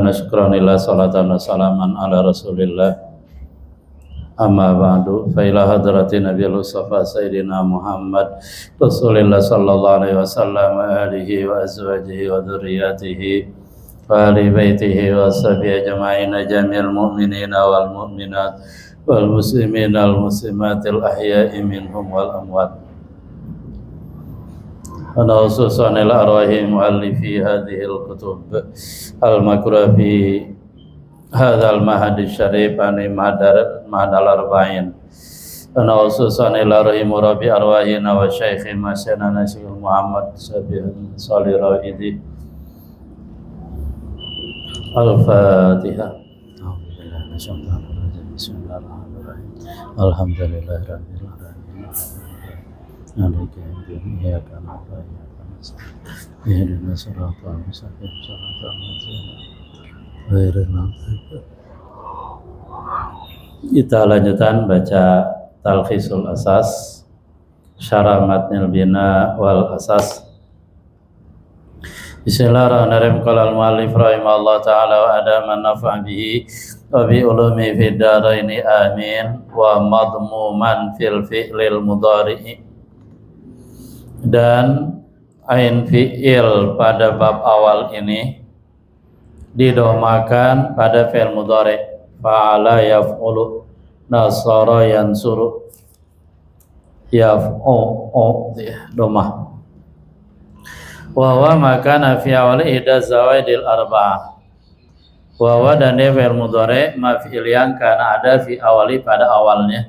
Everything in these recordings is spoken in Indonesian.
hamdan syukran lillah salatan wa salaman ala rasulillah amma ba'du fa ila hadratin nabiyil mustafa sayyidina Muhammad rasulillah sallallahu alaihi wasallam wa alihi wa azwajihi wa dzurriyyatihi wa ahli baitihi wa sahbihi ajma'in jami'al mu'minina wal mu'minat wal muslimina wal muslimatil ahya'i minhum wal amwat khususan ila arwahi muallifi hadhihi al-kutub al-makruh fi hadzal mahad syarif ani mahadal arba'in khususan ila arwahi murabi arwahina wa syaikh masyana Syekh Muhammad Sabih Shalih Raidi. Al-Fatihah. Bismillahirrahmanirrahim. Alhamdulillahirabbil alamin. Iyyaka na'budu wa iyyaka nasta'in. Ihdinas siratal mustaqim, siratal ladzina ghairil maghdubi. Kita lanjutkan baca Talkhisul Asas Syarah Matnil Bina wal Asas. Bismillahirrahmanirrahim. Qala al-muallif rahimahullah ta'ala wa adaman nafa'a bihi wa bi ulumi fid dharaini amin wa madmuman fil fi'lil mudhari'i. Dan ain fi'il pada bab awal ini didomakan pada fi'il mudhari, fa'ala yaf'ulu, nasara yansuru, yaf'u domah. Wa huwa makana fi awali ihda zawaidil arba'ah. Wa huwa dan fi'il mudhari ma fi'il yang kana ada fi awali pada awalnya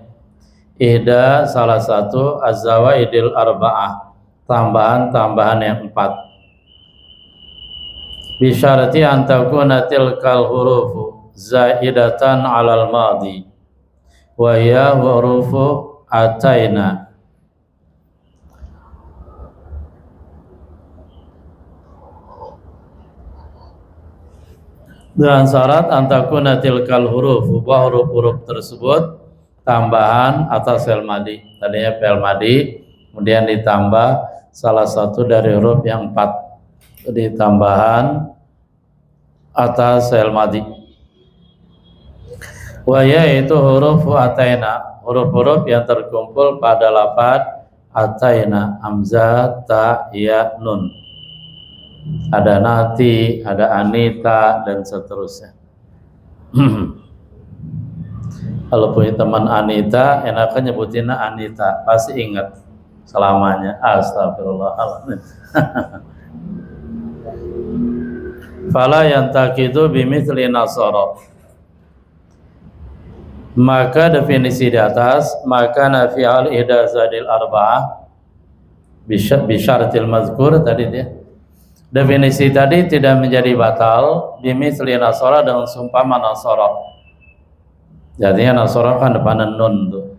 ihda salah satu az-zawaidil arba'ah, tambahan-tambahan yang 4. Bisyarati an takuna tilkal hurufu zaidatan 'alal madhi wa hiya hurufu ataina. Dan syarat an takuna tilkal hurufu, bahwa huruf-huruf tersebut tambahan atas fi'il madhi. Tadinya fi'il madhi kemudian ditambah salah satu dari huruf yang 4, jadi tambahan atas fi'il madhi. Wa yaitu huruf ataina, huruf-huruf yang terkumpul pada lafaz ataina, hamzah, ta, ya, nun. Ada nati, ada anita dan seterusnya. Kalau punya teman Anita, enakan nyebutinnya Anita, pasti ingat selamanya. Astagfirullahaladzim. Fala yantaqidu bimithli nasara. Maka definisi di atas, maka nafi al ihdazadil arba'ah bisyaratil mazkur tadi dia. Definisi tadi tidak menjadi batal bimithli nasara dengan sumpama nasara. Jadinya nasara kan depan nun tuh.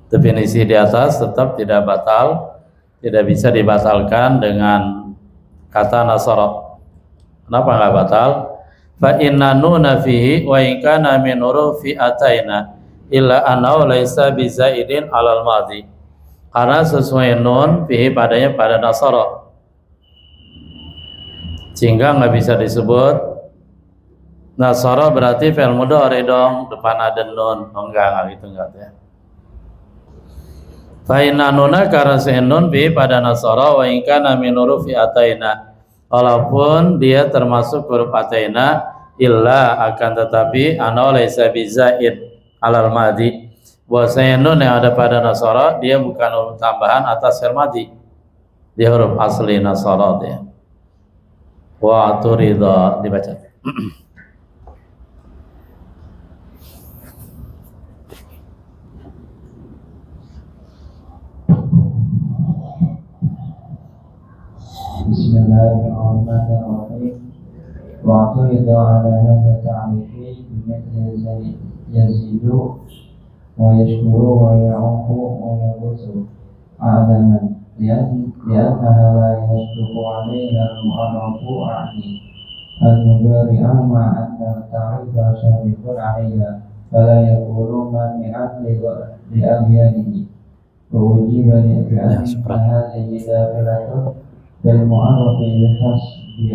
Definisi di atas tetap tidak batal, tidak bisa dibatalkan dengan kata nasara. Kenapa nggak batal? Fa inna nuna fihi wa in kana min hurufi ataina illa annahu laisa bizaidin 'alal madhi. Karena sesuai nun fihi padanya pada nasara, sehingga nggak bisa disebut nasara berarti fi'il mudhari dong, depan ada nun. Oh enggak gitu enggak ya. Fa inna nuna karena nun bi pada nasara wa in kana min hurufi ataina, walaupun dia termasuk huruf ataina, illa akan tetapi ana laisa bizaid 'alal madhi, bahwasanya nun yang ada pada nasara dia bukan huruf tambahan atas fi'il madhi, dia huruf asli nasara dia. Wa turida dibaca. Bismillahirrahmanirrahim. Wa turida ala hadha ta'rifi bimithli yazidu wa yashkuru wa ya'uqu wa yabusu a'laman li'annaha la yasduqu 'alayha al-mu'arrafu a'ni al-mudari'a ma'anna ta'rifa syarifun 'alayha fala yakunu mani'an li'ahyanihi wa ujiba li'annaha hadhihi dafilatun dan mu'arrafi bihasbi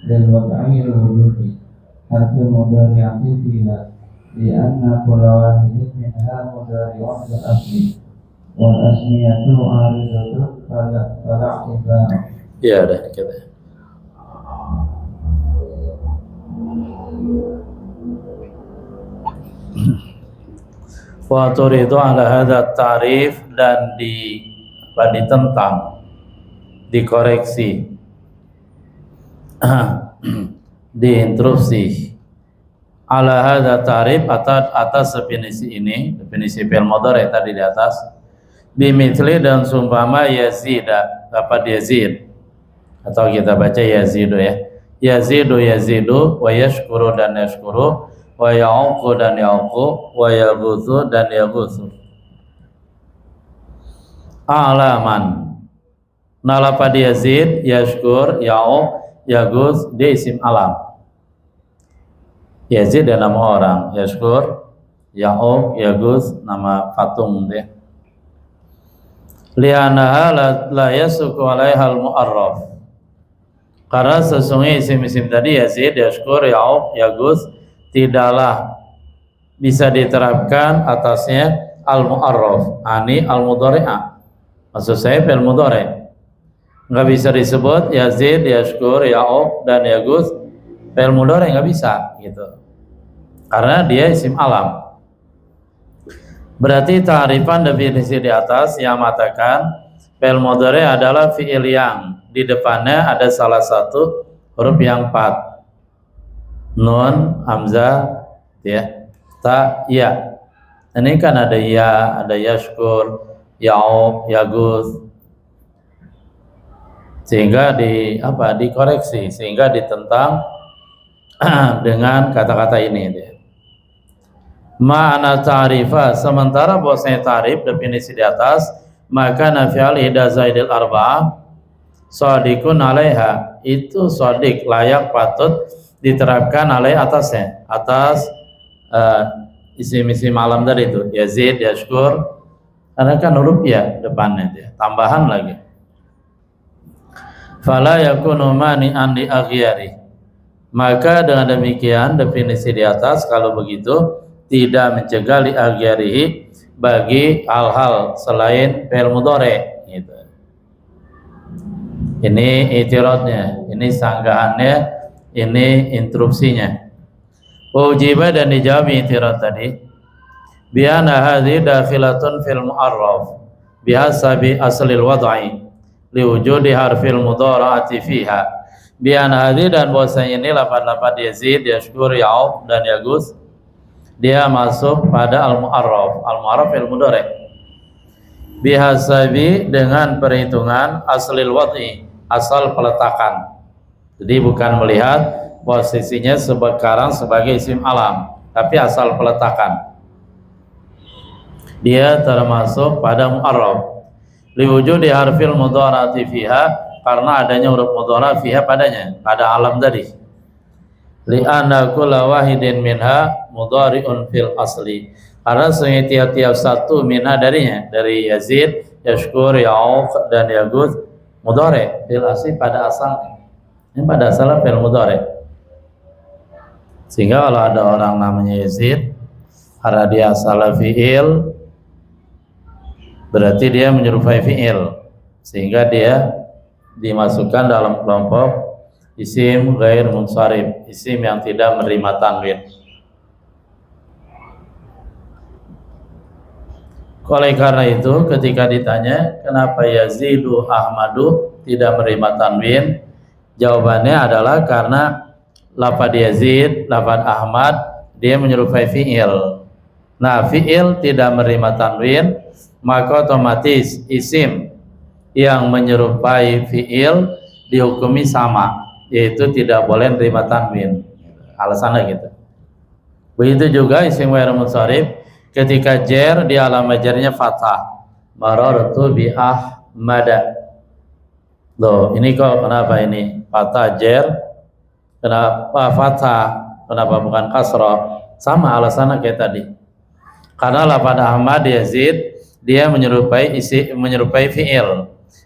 للوضعي الوجودي حرف المضارع فيها لأن كل واحد منها مضارع بالأصل والأسمية عارضة فلا اعتبار. Ya udah gitu. Wa turidu ala hadza ta'rif, dan ditentang, dikoreksi, diinterupsi ala hadza ta'rif atas definisi ini, definisi fi'il mudhari tadi di atas, bimithli dan sumpama yazida, dapat yazid atau kita baca yazidu ya, yazidu wa yashkuru dan yashkuru, wa ya'uqu dan ya'uqu, wa yaghuthu dan yaghuthu. Alaman, nalapad yazid, yashkur, ya'uq, yaghuth, dia isim alam. Yazid dan nama orang, yashkur, ya'uq, yaghuth nama patung dia. Li'anaha la yasuku alaiha al-mu'arraf, karena sesungguhnya isim-isim tadi yazid, yashkur, ya'uq, yaghuth tidaklah bisa diterapkan atasnya al-mu'arraf, ani al-mudhari'ah. Maksud saya fi'il mudhari' nggak bisa disebut yazid, yashkur, ya'uq dan yaghuth fi'il mudhari', nggak bisa gitu, karena dia isim alam. Berarti ta'rifan definisi di atas yang mengatakan fi'il mudhari' adalah fi'il yang di depannya ada salah satu huruf yang pat, nun, hamzah, ya, ta, ya. Ini kan ada ya, ada yashkur, ya'uq, yaghuth, sehingga dikoreksi, sehingga ditentang dengan kata-kata ini dia. Ma'ana ta'rifah, sementara bahwasanya ta'rif definisi di atas, maka nafi'al hida zaidil arba'ah shadiqun alaiha, itu shadiq, layak, patut diterapkan alaih atasnya, atas isim-isim alam tadi itu, yazid, yashkur, karena kan huruf ya depannya dia, tambahan lagi. Fala yakunu mani'an li aghyari, maka dengan demikian definisi di atas kalau begitu tidak mencegah li aghyarihi, bagi hal-hal selain fi'il mudhari gitu. Ini itiradnya, ini sanggahannya, ini interupsinya. Ujiba, dan dijawab itirad tadi, bi'anna hadhi dakhilatun fil mu'arraf bihasabi aslil wad'i liwujudi harfil mudhara'ati fiha. Bi'anna hadhi, dan bahwasanya ini lafaz-lafaz yazid, yashkur, ya'uq dan yaghuth dia masuk pada al-mu'arraf. Al-mu'arraf fil mudhari' bihasabi, dengan perhitungan aslil wad'i, asal peletakan. Jadi bukan melihat posisinya sekarang sebagai isim alam, tapi asal peletakan. Dia termasuk pada mu'arraf. Liwujudi harfil mudhara'ati fiha, karena adanya huruf mudhara' fiha padanya, pada alam tadi. Li'anna kulla wahidin minha mudhari'un fil asli, karena tiap-tiap satu minha darinya, dari yazid, yashkur, ya'uq dan yaghuth, mudhari' fil asli, pada asalnya. Ini pada asalnya fi'il mudhari'. Sehingga kalau ada orang namanya yazid, karena dia asalnya fi'il, berarti dia menyerupai fi'il, sehingga dia dimasukkan dalam kelompok isim ghair munsharif, isim yang tidak menerima tanwin. Oleh karena itu ketika ditanya kenapa Yazidu Ahmadu tidak menerima tanwin, jawabannya adalah karena lafaz Yazid, lafaz Ahmad dia menyerupai fi'il. Nah, fi'il tidak menerima tanwin, maka otomatis isim yang menyerupai fi'il dihukumi sama, yaitu tidak boleh menerima tanwin. Alasannya gitu. Begitu juga isim ghair munsharif, ketika jar di alamat jarnya fathah, marartu bi ahmada. Loh, ini kok kenapa ini fathah jar, kenapa fathah, kenapa bukan kasrah? Sama alasannya kayak tadi, karena lafaz Ahmad Yazid dia menyerupai fi'il.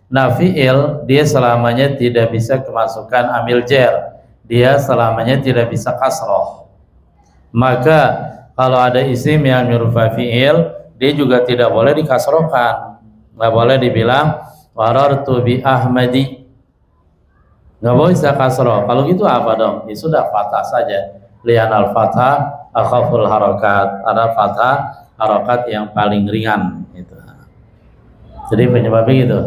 Nah, fi'il dia selamanya tidak bisa kemasukan amil jar, dia selamanya tidak bisa kasroh. Maka kalau ada isim yang nyurufa fi'il, dia juga tidak boleh dikasrohkan. Nggak boleh dibilang warartu bi Ahmadi, nggak boleh bisa kasroh. Kalau gitu apa dong? Ya sudah, fathah saja. Lian al fathah akhaful harokat, ada fathah harokat yang paling ringan itu. Jadi penyebabnya gitu.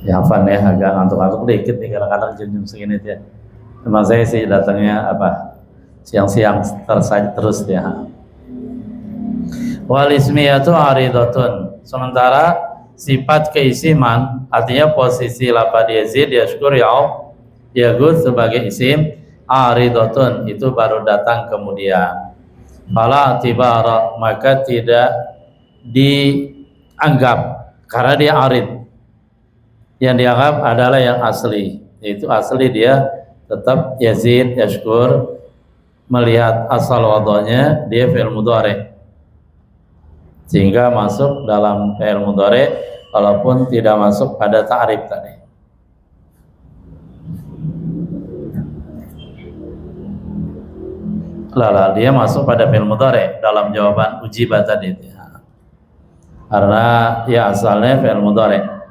Ya Van ya, agak ngantuk-ngantuk dikit nih kadang-kadang jam segini ya. Memang saya sih datangnya siang-siang terus ya. Wal ismiyatu aridatun. Sementara sifat keisiman artinya posisi lafaz yazid yashkur yagud sebagai isim aridatun, itu baru datang kemudian. Fala tibara, maka tidak dianggap karena dia arid. Yang dianggap adalah yang asli, yaitu asli dia tetap yazid yashkur, melihat asal wadahnya dia fi'il mudhari, sehingga masuk dalam fi'il mudhari walaupun tidak masuk pada ta'rif tadi. Lala, dia masuk pada fi'il mudhari dalam jawaban ujibah tadi ya. Karena ya asalnya fi'il mudhari.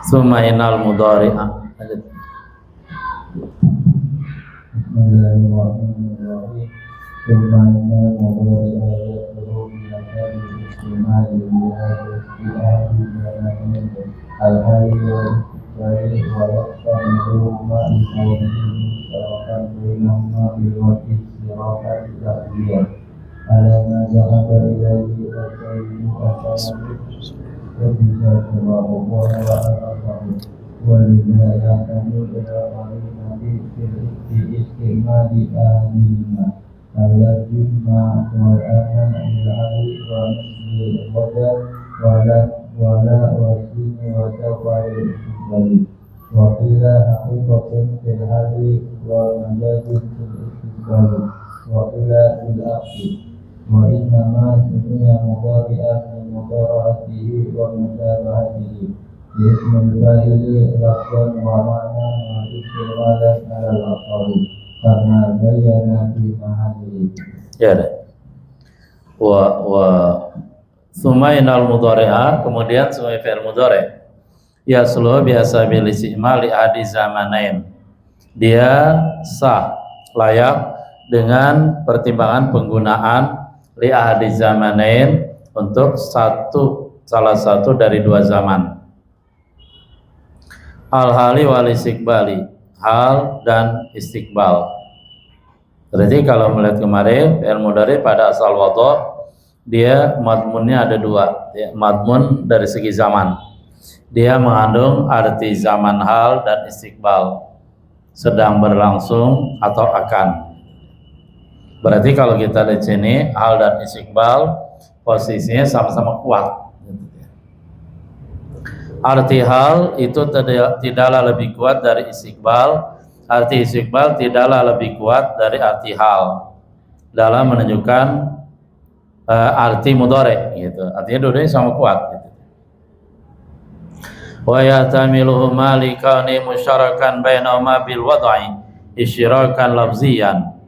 Summa innal mudhari'a. Bismillahirrahmanirrahim. Summa innal mudhari'a yadkhulu fi hadhihi al-istimal al-hayy wa yaqtadiru ma yuqawwidu sarakan bainahuma bil-wajhi sirakat al-ta'diyah ala ma dhahaba ilayhi al-sayyidu al-sayyidu وَبِذَا سَوَاءُ وَلِذَا يَحْتَمِلُ إِلَى قَرِينَةٍ فِي اسْتِعْمَالِ أَحَدِهِمَا الَّذِينَ وَالْآن لِلْعَلِي وَمِثْلِ الْقَدَرِ وَلَا وَسِينِ وَتَفْعَلِ الْإِسْتِقْبَالِ وَقِيلَ حَقِيقَةٌ فِي الْحَالِ وَمَجَازٌ فِي الْإِسْتِقْبَالِ وَقِيلَ فِي الْأَخْرِ وَإِنَّمَا سُمِّيَ مُضَارِعًا لِمُضَارَعَتِهِ وَمُشَابَهَتِهِ بِاسْمِ الْفَاعِلِ لَفْظًا وَمَعْنًى وَاسْتِعْمَالًا عَلَى الْأَفْعَالِ كَمَا بَيَّنَ فِي مَحَلِّهِ. Ya deh. Sumainal mudhari'a, kemudian sumai fi'il mudhari' yasluh biasa bil isti'mal li adi zamanain. Dia sah, layak dengan pertimbangan penggunaan li ahadi zamanain untuk salah satu dari dua zaman. Al-hali wal istiqbali, hal dan istiqbal. Berarti kalau melihat kemarin fi'il mudhari pada asal wadha dia madmunnya ada dua ya, madmun dari segi zaman, dia mengandung arti zaman hal dan istiqbal, sedang berlangsung atau akan. Berarti kalau kita lihat sini hal dan istiqbal posisinya sama-sama kuat. Arti hal itu tidaklah lebih kuat dari istiqbal, arti istiqbal tidaklah lebih kuat dari arti hal dalam menunjukkan arti mudhari gitu. Artinya dua-duanya sama kuat gitu. Wa yatamiluhuma li kauni musyarakan bainahuma bil wad'i isyrakan lafziyan.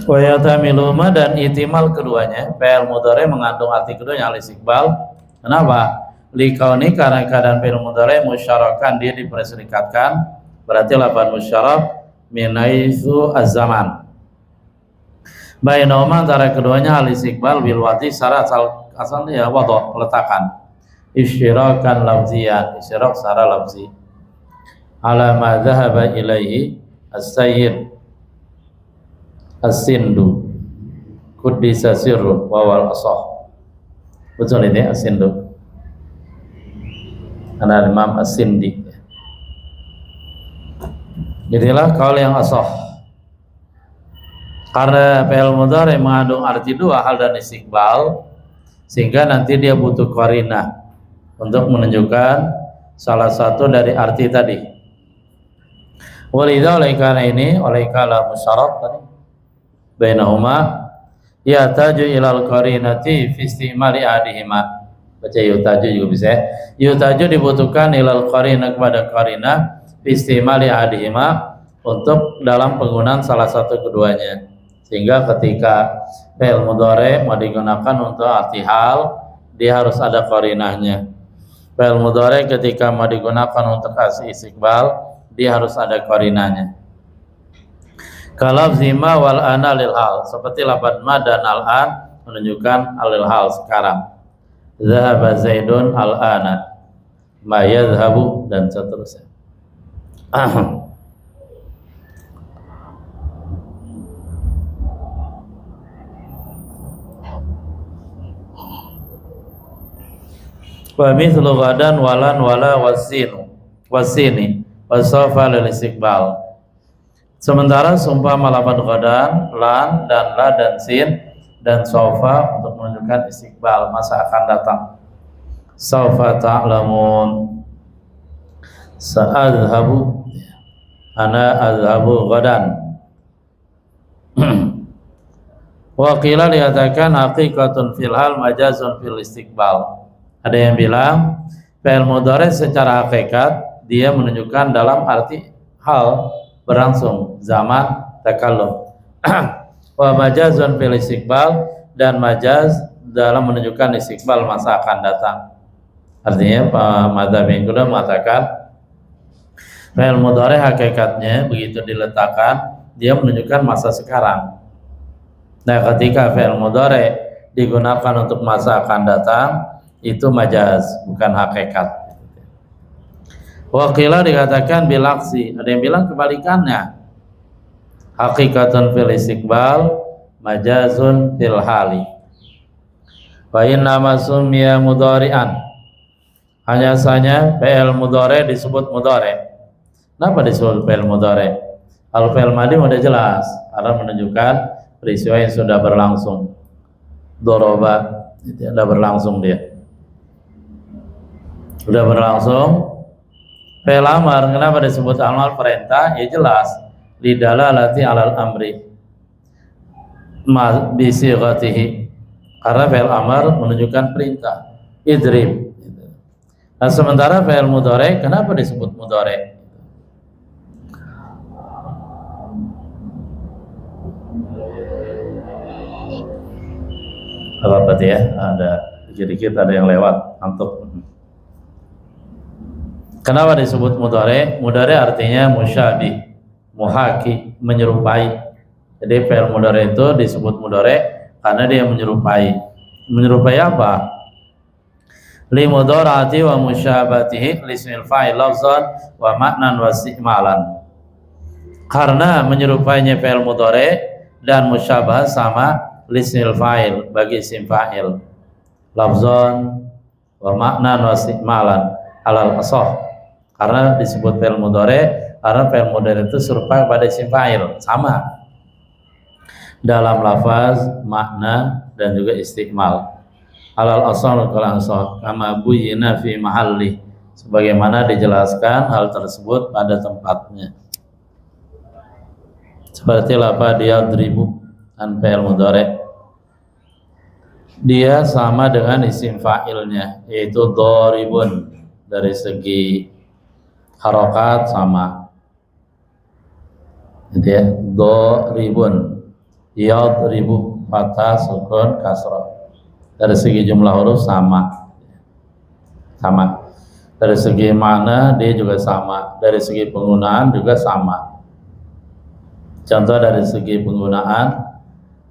Wa yatamiluma, dan ihtimal keduanya fi'il mudhari mengandung arti keduanya al-istiqbal. Kenapa? Likauni, karena keadaan fi'il mudhari musyarakan, dia diperserikatkan, berarti lafaz musyarak min haitsu az-zaman. Bainahuma, antara keduanya al-istiqbal bil wadi secara asalnya ya wadha, peletakan. Isyrakan lafziyan, isyrak secara lafzi. Ala ma dhahaba ilaihi as-sayyid as-sindu kuddisa sirru wawal asah. Betul ini as-sindu, karena Imam as-sindi. Jadilah kaul yang asah, karena fi'il mudhari mengandung arti dua, hal dan istiqbal, sehingga nanti dia butuh qarinah untuk menunjukkan salah satu dari arti tadi. Walidha oleh karena ini, oleh kala musyarat tadi bainahuma yataju ilal qarinati fi istimali adihima. Baca yutaju juga bisa. Yutaju dibutuhkan ilal qarinah kepada qarinah fi istimali adihima untuk dalam penggunaan salah satu keduanya. Sehingga ketika fi'il mudhari mau digunakan untuk arti hal, dia harus ada qarinahnya. Fi'il mudhari ketika mau digunakan untuk istiqbal, dia harus ada qarinahnya. Kalaf zima wal ana lil hal, seperti lafaz ma dan al an menunjukkan alil hal sekarang. Zahaba Zaidun al ana, ma yadhhabu, dan seterusnya. Wa mithlu ghadan walan wala wasini wasofa lil istiqbal. Sementara sumpah lafaz ghadan, lan dan la dan sin dan sofa untuk menunjukkan istiqbal, masa akan datang. Sofa ta'lamun, sa'adhabu, ana adhabu ghadan. Wa qila dikatakan haqiqatun fil hal majazun fil istiqbal. Ada yang bilang fi'il mudhari secara hakikat dia menunjukkan dalam arti hal berlangsung, zaman, takallum. Wa majazun fil istiqbal, dan majaz dalam menunjukkan istiqbal, masa akan datang. Artinya madzhab yang kedua mengatakan fi'il mudhari hakikatnya begitu diletakkan dia menunjukkan masa sekarang. Nah, ketika fi'il mudhari digunakan untuk masa akan datang, itu majaz, bukan hakikat. Waqilah dikatakan bilaksi, ada yang bilang kebalikannya. Hakikatun fil istiqbal, majazun fil hali. Wa inna ma summiya mudhari'an, hanya saja fi'il mudhari disebut mudhari. Kenapa disebut fi'il mudhari? Al fi'il madhi sudah jelas, karena menunjukkan peristiwa yang sudah berlangsung. Doroba, sudah berlangsung dia. Sudah berlangsung. Fi'il amar, kenapa disebut amar perintah? Ya jelas, lidalalati alal amri ma bisighatihi, karena fi'il amar menunjukkan perintah, idrib. Nah, sementara fi'il mudhari kenapa disebut mudhari? Apa ya? Ada dikit-dikit ada yang lewat, antuk. Kenapa disebut mudhari? Mudhari artinya musyabih, muhaki, menyerupai. Jadi fi'il mudhari itu disebut mudhari karena dia menyerupai. Menyerupai apa? Li mudharati wa musyabatihi lismil fa'il lafzan wa maknan wa isti'malan. Karena menyerupainya fi'il mudhari dan musyabah sama lismil fa'il bagi isim fa'il, lafzan wa maknan wa isti'malan alal ashah. Karena disebut fi'il mudhari karena fi'il mudhari itu serupa pada isim fa'il, sama dalam lafaz, makna, dan juga istiqmal. Alal asal kala asal kama buyina fi mahalli, sebagaimana dijelaskan hal tersebut pada tempatnya. Seperti lafaz dia dribu dan fi'il mudhari, dia sama dengan isim fa'ilnya, yaitu dharibun. Dari segi harokat sama, gitu ya, dharibun, yadribu, fathah, sukun, kasrah. Dari segi jumlah huruf sama. Dari segi makna dia juga sama, dari segi penggunaan juga sama. Contoh dari segi penggunaan,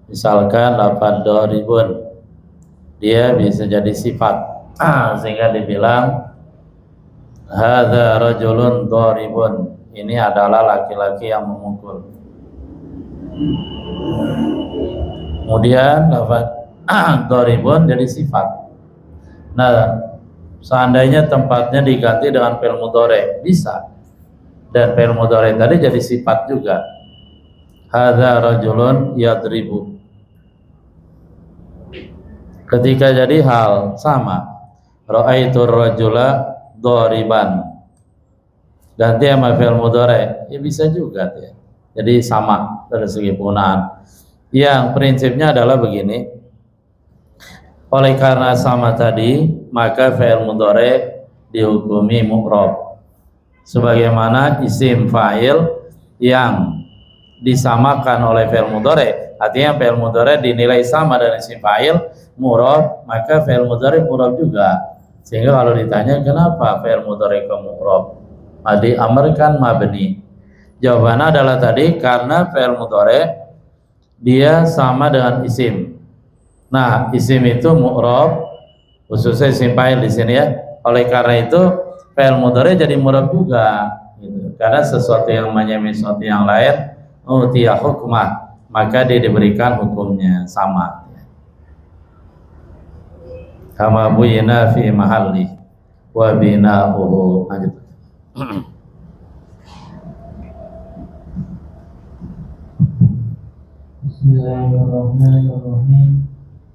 misalkan lafaz dharibun, dia bisa jadi sifat, sehingga dibilang hadza rajulun dharibun, ini adalah laki-laki yang memukul. Kemudian lafaz dharibun jadi sifat. Nah, seandainya tempatnya diganti dengan fi'il mudhari bisa, dan fi'il mudhari tadi jadi sifat juga. Hadza rajulun yadribu. Ketika jadi hal sama, ra'aitu rajula doriban. Ganti sama fi'il mudhari, ya bisa juga ya. Jadi sama dari segi penggunaan. Yang prinsipnya adalah begini. Oleh karena sama tadi, maka fi'il mudhari dihukumi mu'rab. Sebagaimana isim fa'il yang disamakan oleh fi'il mudhari, artinya fi'il mudhari dinilai sama dengan isim fa'il mu'rab, maka fi'il mudhari mu'rab juga. Sehingga kalau ditanya kenapa fi'il mudhari ke mu'rab, diamarkan mabni, jawabannya adalah tadi karena fi'il mudhari dia sama dengan isim. Nah, isim itu mu'rab, khususnya isim fa'il di sini ya. Oleh karena itu fi'il mudhari jadi mu'rab juga gitu. Karena sesuatu yang menyamai sesuatu yang lain utiya hukmah, maka dia diberikan hukumnya sama. Kama buyina fi mahalli wa bina'uhu. Bismillahirrahmanirrahim.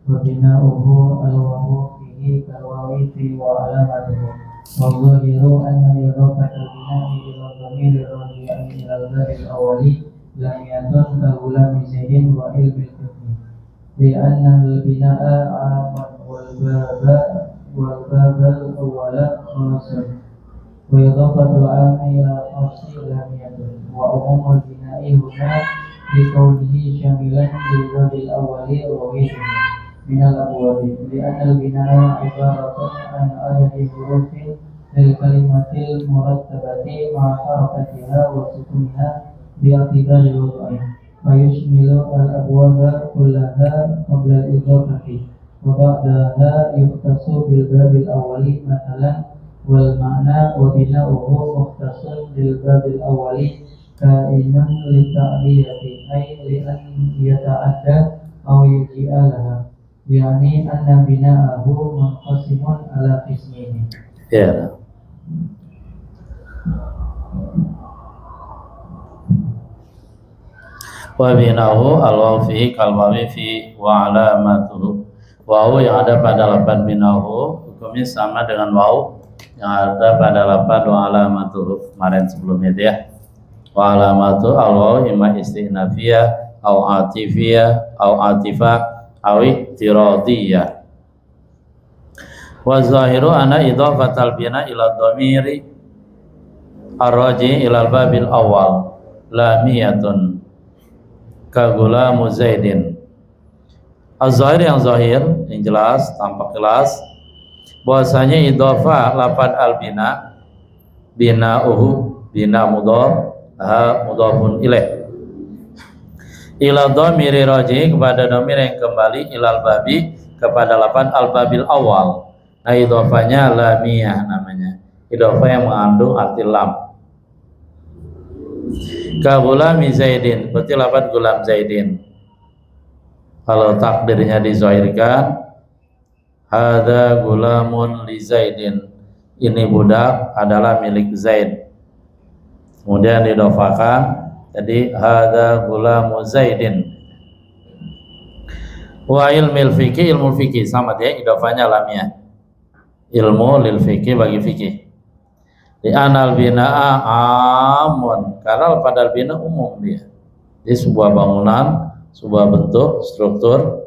Wa bina'uhu al-wawu fihi kalwawi fi wa alamatuhu. Wallahu anna yadhafata bina'i ila dhamiri raji'an ila al-babil awali lam yakun kagulam zaidin wa ilbil kufri li'anna al-bina'a aman wal babal awala khasun wa yadhafatu ami ila khasi lam yakun wa umumul bina'i huna likawnihi syamilan lil babil awali wa ghayrihi minal abwabi li'anna al-bina'a ibaratun an adadi hurufin lil kalimatil murattabati ma'a harakatiha wa sukuniha باعتبار الوضع ويشمل الأبواب كلها قبل الإضافة وبعدها يختص بالباب الأول مثلا والمعنى وبناؤه مختص بالباب الأول كائن للتعدية أي لأن يتعدى أو يجيء لها يعني أن بناءه منقسم على قسمين. Wa binahu al-wawu fihi kalwawi fi wa alamatuhu. Wawu yang ada pada lafaz binahu hukumnya sama dengan wawu yang ada pada lafaz wa alamatuhu kemarin sebelumnya itu ya. Wa alamatu al-wawu imma istinafiyah au atifiyah au atifah au tiradiyah. Wa zahiru ana idhafatal bina ila dhamiri ar-raji ila al-babil awal lamiyatun kagulamu zaidin. Az-zahir yang zahir, yang jelas, tampak jelas bahwasanya idhofah lafad al-bina, bina'uhu, bina mudhaf, mudhafun ilaih, ila dhamiri raji, kepada dhamir yang kembali, ilal babi, kepada lafad al-babil awal. Nah, idhofahnya lamiyah namanya, idhofah yang mengandung arti lam. Ka gulami zaidin, berarti lafaz gulam zaidin. Kalau takdirnya dizahirkan, hadza gulamun li zaidin, ini budak adalah milik Zaid. Kemudian didofakan, jadi hadza gulamu zaidin. Wa ilmil fikih, ilmu fikih sama dia, idofanya lamiyah. Ilmu lil fikih, bagi fikih. Di anal bina'a amun, karena pada bina umum dia. Di sebuah bangunan, sebuah bentuk, struktur.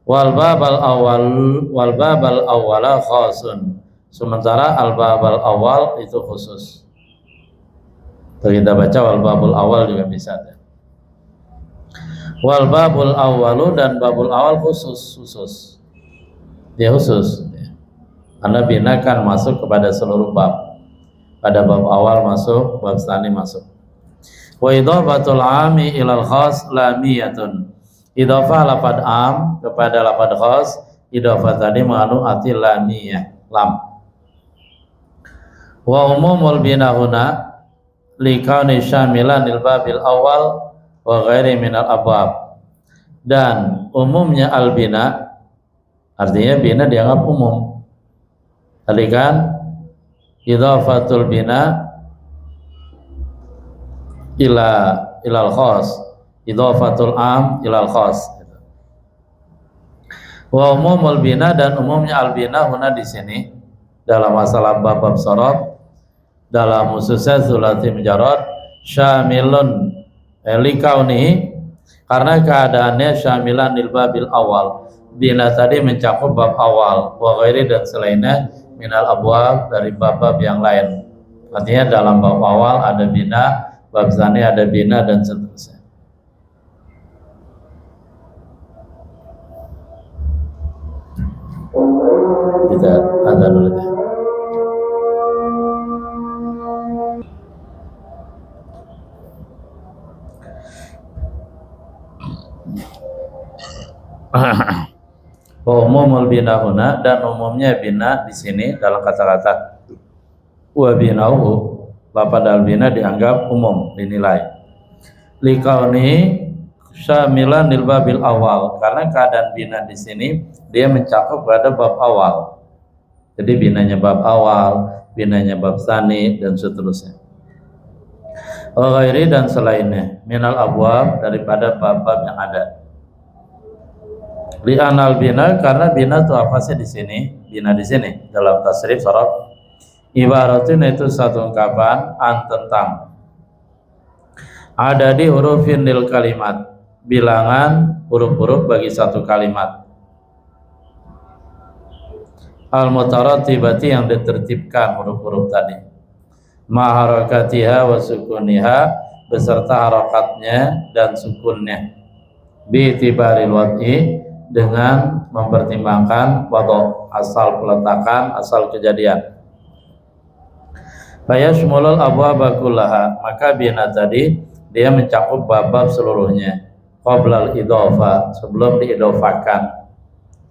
Wal babal awwala khasun. Sementara al babal awal itu khusus. Kita baca wal babul awal juga bisa. Wal babul awalu, dan babul awal khusus. Dia khusus. Karena bina kan masuk kepada seluruh bab. Pada bab awal masuk, bab tsani masuk. Wa idhafatul ami ilal khas lamiyatun. Idhafah lafad am kepada lafad khas, idhafah tadi mengandung arti lamiyah, lam. Wa umumul bina huna likauni syamilan lil babil awal wa ghairi minal abwab. Dan umumnya al bina, artinya bina dianggap umum. Tadi kan idhafatul bina ilal khas, idhafatul am ilal khas. Wa umumul bina, dan umumnya al bina huna di sini dalam masalah bab sorot dalam khususnya sulati mujarrad syamilun likauni karena keadaannya syamilan lil babil awal bina tadi mencakup bab awal wa ghairi dan selainnya minal abwab dari bab-bab yang lain. Artinya dalam bab awal ada bina, bab tsani ada bina dan seterusnya. Kita ada dulu deh. Umumul bina huna dan umumnya bina di sini dalam kata-kata wa binahu lafadz al bina dianggap umum dinilai likauni syamilan lil babil awal karena keadaan bina di sini dia mencakup pada bab awal. Jadi binanya bab awal, binanya bab tsani dan seterusnya. Wa ghairi dan selainnya minal abwab daripada bab-bab yang ada. Li anal bina karena bina itu apa sih di sini? Bina di sini dalam tasrif sorot ibaratun itu satu ungkapan an tentang ada di hurufin lil kalimat bilangan huruf-huruf bagi satu kalimat al mutaratibati yang ditertibkan huruf-huruf tadi ma harakatiha wa sukuniha beserta harakatnya dan sukunnya bi itibaril wad'i dengan mempertimbangkan wadhu asal peletakan asal kejadian. Fayashmulul abwaba kullaha maka bina tadi dia mencakup bab-bab seluruhnya qablal idhofah sebelum diidofakan.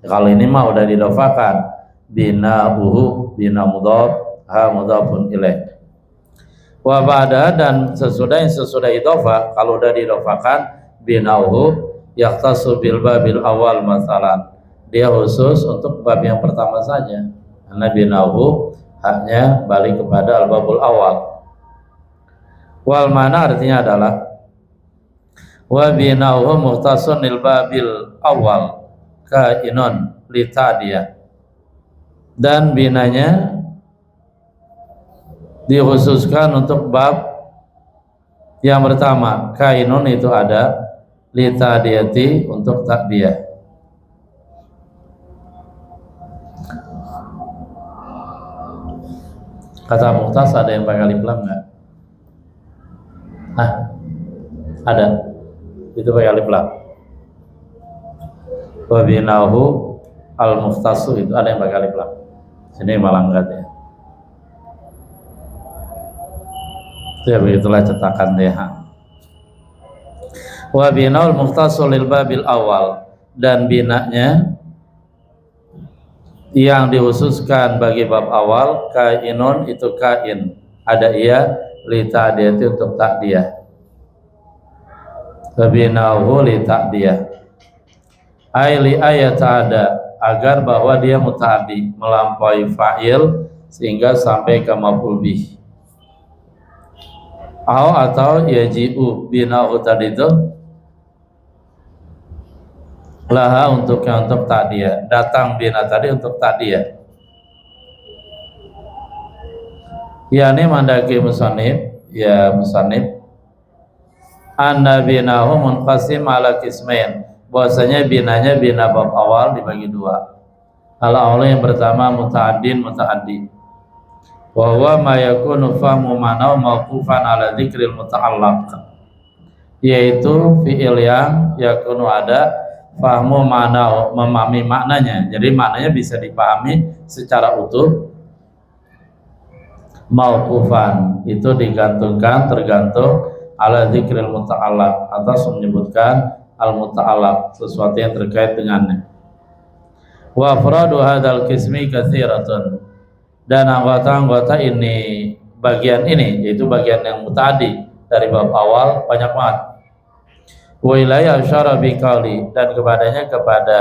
Kalau ini mah udah diidofakan bina bina mudhaf ha mudhafun ilaih. Wa ba'da dan sesudah idhofah kalau udah diidofakan binauhu yaqtasu bil babil awal masalan dia khusus untuk bab yang pertama saja karena binahu haknya balik kepada al babul awal wal mana artinya adalah wa binahu muhtasun lil babil awal kainun litadiyah dan binanya dikhususkan untuk bab yang pertama kainun itu ada litadiyati untuk takdiyah. Kata muhtas ada yang pakai alif lam enggak? Ada. Itu pakai alif lam. Wa binahu al muhtasu itu ada yang pakai alif lam. Sini malah enggak ya. Ya begitulah cetakan DH. Wa binaul mukhtasul lil babil awal dan binanya yang dikhususkan bagi bab awal kainun itu kain ada ia li ta'diyati untuk ta'diyah wa binahu li ta'diyah ai li ayat ada agar bahwa dia muta'addi melampaui fa'il sehingga sampai ke maf'ul bih atau yaji'u binahu tadi itu laha untuk ta'diyah datang bina tadi untuk ta'diyah yakni mandaki musannif ya musannif anna binahu munqasim ala qismain bahwasanya binanya bina bab awal dibagi dua al-awal yang pertama muta'addin muta'addi wa huwa ma yakunu fahmu ma'nahu mawqufan ala dzikril muta'allaq yaitu fi'il yang yakunu ada fahmu makna memahami maknanya jadi maknanya bisa dipahami secara utuh mauqufan itu digantungkan tergantung ala dzikril muta'allaq atas menyebutkan al muta'allaq sesuatu yang terkait dengannya wa afradu hadzal qismi katsiratun dan anggota-anggota ini bagian ini yaitu bagian yang muta'addi dari bab awal banyak banget wa ilayya asyara bi qauli dan kepadanya kepada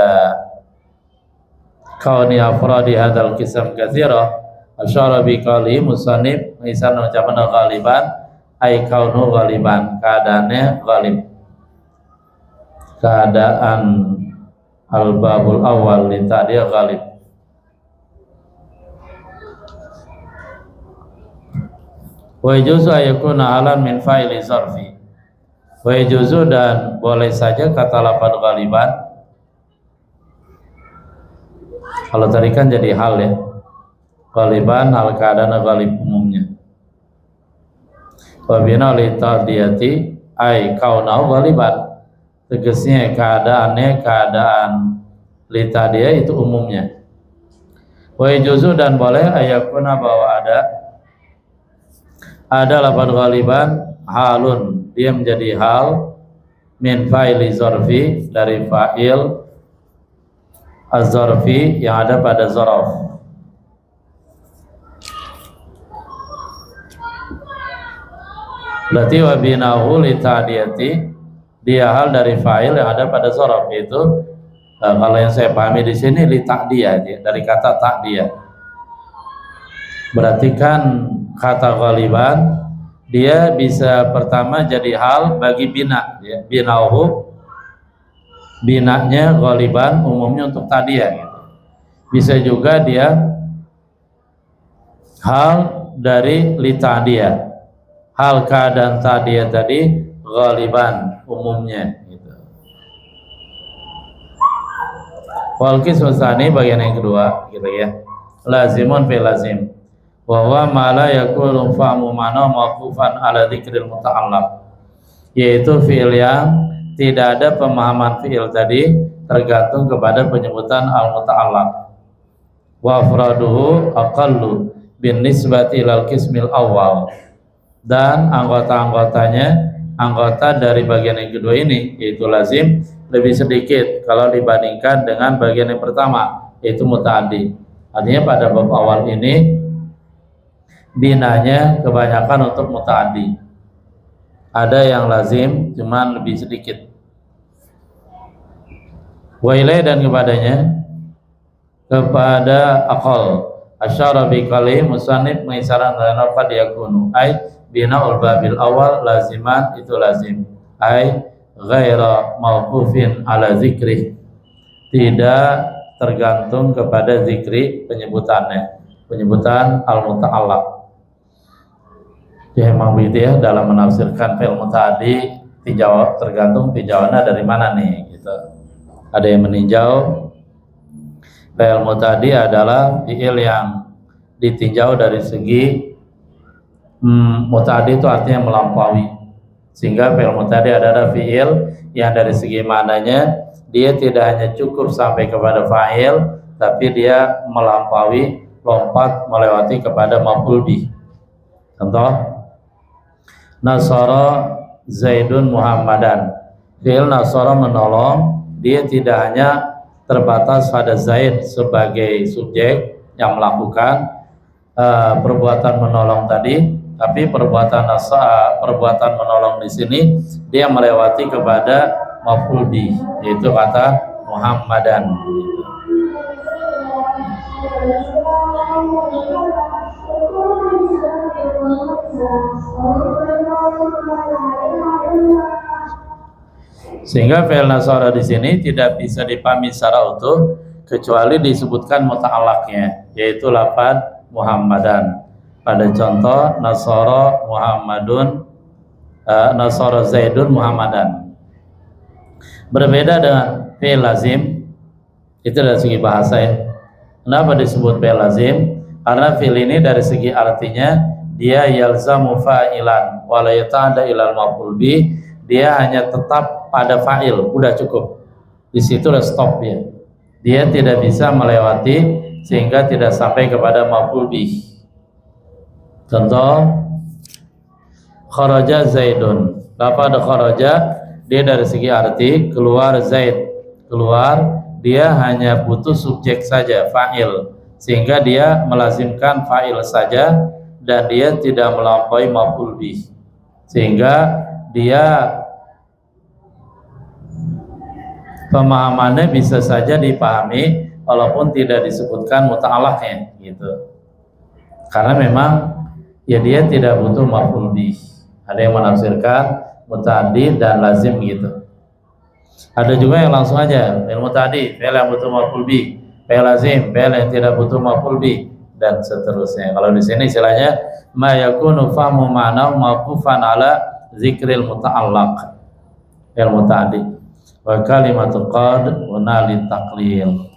kauni afradi hadzal qisam katsira asyara bi qauli musannif misalnya ucapan ghaliban ai kaunu ghaliban keadaannya ghalib keadaan al babul awal li ta'diyah ghalib Wa yajuzu ayakuna halan min fa'ili zarfi. Wa yajuzu, dan boleh saja kata lafaz ghaliban. Kalau tadi kan jadi hal ya. Ghaliban hal keadaan ghalib umumnya. Wa bina li tadiyati ay kaunau ghaliban. Tegasnya keadaannya keadaan litadiyah itu umumnya. Wa yajuzu, dan boleh ayakuna bahwa ada lafaz ghaliban halun, dia menjadi hal min fa'ili zarfi, dari fa'il az-zarfi yang ada pada zaraf. Berarti wa binahu li ta'diyati, dia hal dari fa'il yang ada pada zaraf, itu kalau yang saya pahami di sini li ta'diyah, dari kata ta'diyah. Berarti kan kata ghaliban dia bisa pertama jadi hal bagi bina ya. Binahu, binanya ghaliban umumnya untuk ta'diyah gitu. Bisa juga dia hal dari li ta'diyah, hal keadaan ta'diyah tadi ghaliban umumnya gitu. Wal qismu tsani, bagian yang kedua gitu ya. Lazimun fi lazim wa huwa ma la yakunu fahmu ma'na mawqufan ala dzikril muta'allaq, yaitu fi'il yang tidak ada pemahaman fi'il tadi tergantung kepada penyebutan al-muta'allaq. Wa afraduhu aqallu bin nisbati ilal qismil awal, dan anggota-anggotanya, anggota dari bagian yang kedua ini yaitu lazim, lebih sedikit kalau dibandingkan dengan bagian yang pertama yaitu muta'addi. Artinya pada bab awal ini binanya kebanyakan untuk muta'addi, ada yang lazim cuman lebih sedikit. Wa ilai, dan kepada aqal asyara bi qalim musannif mengisyarat lana qad yakunu ay bina'ul babil awal laziman, itu lazim ay ghaira mauqufin ala zikrih, tidak tergantung kepada zikri penyebutannya, penyebutan al-muta'allaq. Ya memang begitu ya, dalam menafsirkan fi'il muta'addi tinjau, tergantung tinjauannya dari mana nih gitu. Ada yang meninjau fi'il muta'addi adalah fi'il yang ditinjau dari segi muta'addi itu artinya melampaui, sehingga fi'il muta'addi adalah fi'il yang dari segi maknanya dia tidak hanya cukup sampai kepada fa'il, tapi dia melampaui, lompat, melewati kepada maf'ul bih. Contoh, Nasara Zaidun Muhammadan, fi'il nasara menolong, dia tidak hanya terbatas pada Zaid sebagai subjek yang melakukan perbuatan menolong tadi, tapi perbuatan menolong di sini dia melewati kepada maf'ul bih, yaitu kata Muhammadan. Sehingga fi'il nasara di sini tidak bisa dipahami secara utuh kecuali disebutkan muta'allaqnya, yaitu lafaz Muhammadan. Pada contoh nasara Muhammadun, nasara Zaidun Muhammadan. Berbeda dengan fi'il lazim, itu dari segi bahasa ya. Kenapa disebut fi'il lazim? Karena fi'il ini dari segi artinya dia yalzamu fa'ilan wa la yata'adda ilal maf'ul bih, dia hanya tetap pada fa'il, udah cukup. Di situ udah stop ya. Dia tidak bisa melewati sehingga tidak sampai kepada maf'ul bih. Contoh, kharaja Zaidun. Lafaz kharaja dia dari segi arti keluar Zaid, keluar, dia hanya butuh subjek saja, fa'il, sehingga dia melazimkan fa'il saja dan dia tidak melampaui maf'ul bih, sehingga dia pemahamannya bisa saja dipahami walaupun tidak disebutkan muta'allaqnya gitu, karena memang ya dia tidak butuh maf'ul bih. Ada yang menafsirkan muta'addi dan lazim gitu, ada juga yang langsung aja fi'il muta'addi, fi'il yang butuh maf'ul bih, fi'il lazim, fi'il yang tidak butuh maf'ul bih dan seterusnya. Kalau di sini istilahnya ma yakunu fahmu ma'na mauqufan ala zikril muta'allaq al muta'addi wa kalimatul qad wa nali taqlil.